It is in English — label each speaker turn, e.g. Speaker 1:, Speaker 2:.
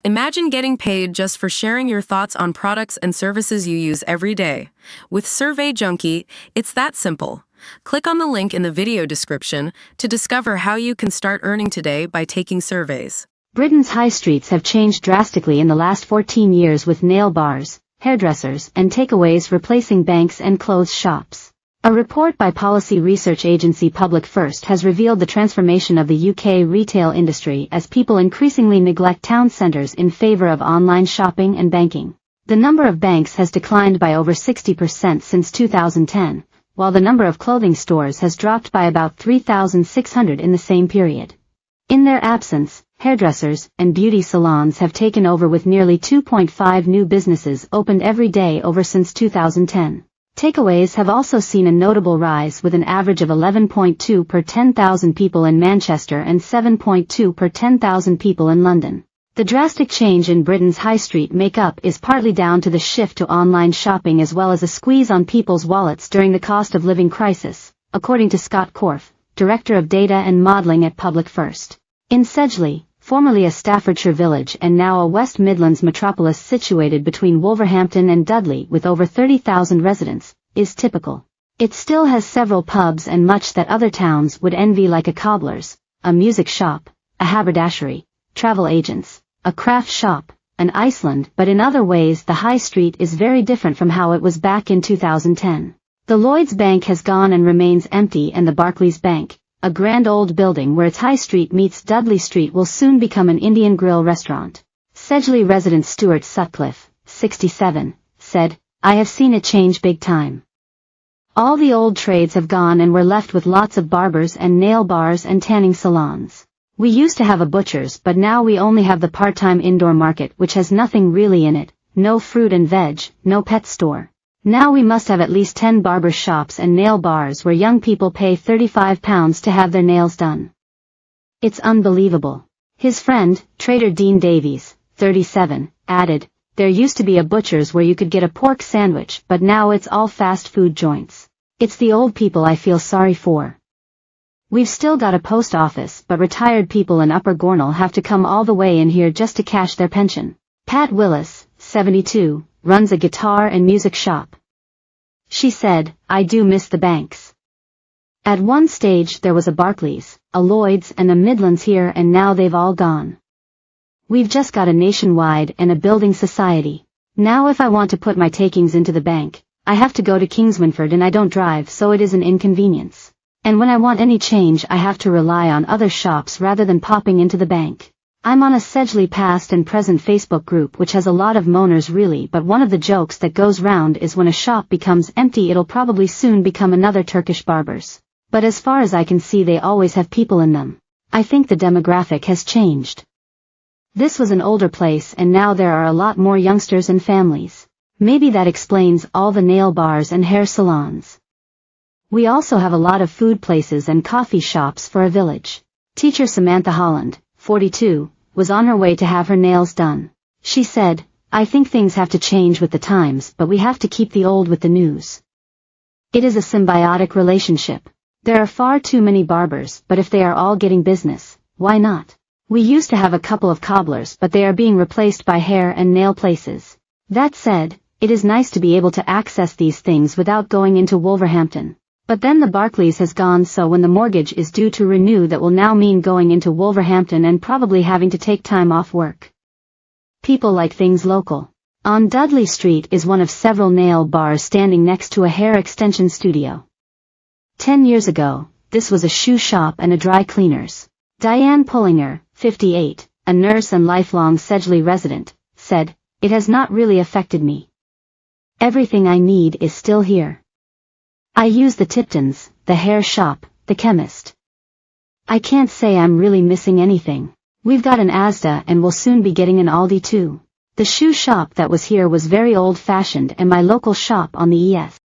Speaker 1: Imagine getting paid just for sharing your thoughts on products and services you use every day. With Survey Junkie, it's that simple. Click on the link in the video description to discover how you can start earning today by taking surveys.
Speaker 2: Britain's high streets have changed drastically in the last 14 years, with nail bars, hairdressers, and takeaways replacing banks and clothes shops. A report by policy research agency Public First has revealed the transformation of the UK retail industry as people increasingly neglect town centres in favour of online shopping and banking. The number of banks has declined by over 60% since 2010, while the number of clothing stores has dropped by about 3,600 in the same period. In their absence, hairdressers and beauty salons have taken over, with nearly 2.5 new businesses opened every day since 2010. Takeaways have also seen a notable rise, with an average of 11.2 per 10,000 people in Manchester and 7.2 per 10,000 people in London. The drastic change in Britain's high street makeup is partly down to the shift to online shopping, as well as a squeeze on people's wallets during the cost of living crisis, according to Scott Corfe, Director of Data and Modelling at Public First. In Sedgley, formerly a Staffordshire village and now a West Midlands metropolis situated between Wolverhampton and Dudley with over 30,000 residents, is typical. It still has several pubs and much that other towns would envy, like a cobbler's, a music shop, a haberdashery, travel agents, a craft shop, an Iceland, but in other ways the high street is very different from how it was back in 2010. The Lloyds Bank has gone and remains empty, and the Barclays Bank, a grand old building where its High Street meets Dudley Street, will soon become an Indian grill restaurant. Sedgley resident Stuart Sutcliffe, 67, said, "I have seen it change big time. All the old trades have gone and we're left with lots of barbers and nail bars and tanning salons. We used to have a butcher's, but now we only have the part-time indoor market, which has nothing really in it, no fruit and veg, no pet store. Now we must have at least 10 barber shops and nail bars where young people pay £35 to have their nails done. It's unbelievable." His friend, trader Dean Davies, 37, added, "There used to be a butcher's where you could get a pork sandwich, but now it's all fast food joints. It's the old people I feel sorry for. We've still got a post office, but retired people in Upper Gornal have to come all the way in here just to cash their pension." Pat Willis, 72, runs a guitar and music shop. She said, "I do miss the banks. At one stage there was a Barclays, a Lloyds and a Midlands here, and now they've all gone. We've just got a Nationwide and a building society. Now if I want to put my takings into the bank, I have to go to Kingswinford, and I don't drive, so it is an inconvenience. And when I want any change I have to rely on other shops rather than popping into the bank. I'm on a Sedgley past and present Facebook group which has a lot of moaners really, but one of the jokes that goes round is when a shop becomes empty it'll probably soon become another Turkish barber's. But as far as I can see they always have people in them. I think the demographic has changed. This was an older place and now there are a lot more youngsters and families. Maybe that explains all the nail bars and hair salons. We also have a lot of food places and coffee shops for a village." Teacher Samantha Holland, 42, was on her way to have her nails done. She said, "I think things have to change with the times, but we have to keep the old with the news. It is a symbiotic relationship. There are far too many barbers, but if they are all getting business, why not? We used to have a couple of cobblers, but they are being replaced by hair and nail places. That said, it is nice to be able to access these things without going into Wolverhampton. But then the Barclays has gone, so when the mortgage is due to renew that will now mean going into Wolverhampton and probably having to take time off work. People like things local." On Dudley Street is one of several nail bars standing next to a hair extension studio. 10 years ago, this was a shoe shop and a dry cleaner's. Diane Pullinger, 58, a nurse and lifelong Sedgley resident, said, "It has not really affected me. Everything I need is still here. I use the Tiptons, the hair shop, the chemist. I can't say I'm really missing anything. We've got an Asda and we'll soon be getting an Aldi too. The shoe shop that was here was very old-fashioned, and my local shop on the ES.